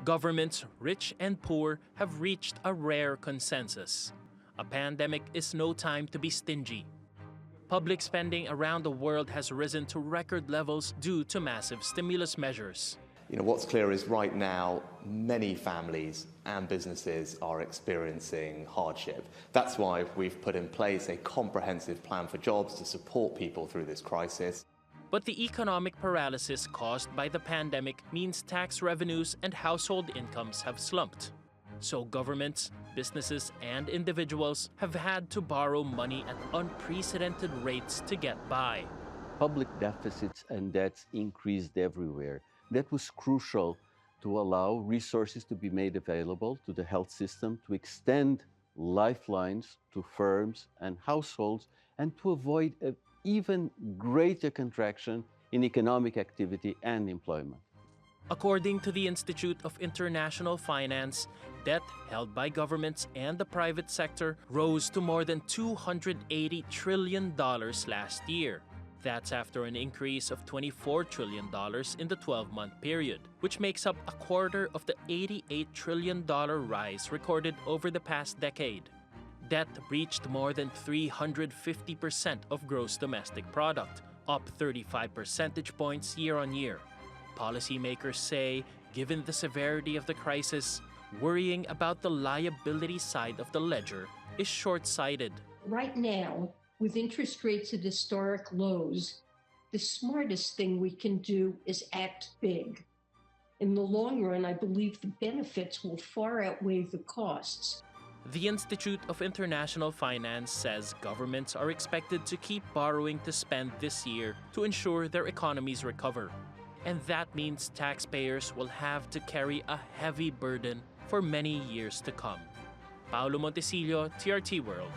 Governments, rich and poor, have reached a rare consensus. A pandemic is no time to be stingy. Public spending around the world has risen to record levels due to massive stimulus measures. What's clear is right now, many families and businesses are experiencing hardship. That's why we've put in place a comprehensive plan for jobs to support people through this crisis. But the economic paralysis caused by the pandemic means tax revenues and household incomes have slumped. So governments, businesses, and individuals have had to borrow money at unprecedented rates to get by. Public deficits and debts increased everywhere. That was crucial to allow resources to be made available to the health system, to extend lifelines to firms and households, and to avoid an even greater contraction in economic activity and employment. According to the Institute of International Finance, debt held by governments and the private sector rose to more than $280 trillion last year. That's after an increase of $24 trillion in the 12-month period, which makes up a quarter of the $88 trillion rise recorded over the past decade. Debt reached more than 350% of gross domestic product, up 35 percentage points year on year. Policymakers say, given the severity of the crisis, worrying about the liability side of the ledger is short-sighted. Right now, with interest rates at historic lows, the smartest thing we can do is act big. In the long run, I believe the benefits will far outweigh the costs. The Institute of International Finance says governments are expected to keep borrowing to spend this year to ensure their economies recover. And that means taxpayers will have to carry a heavy burden for many years to come. Paolo Montecillo, TRT World.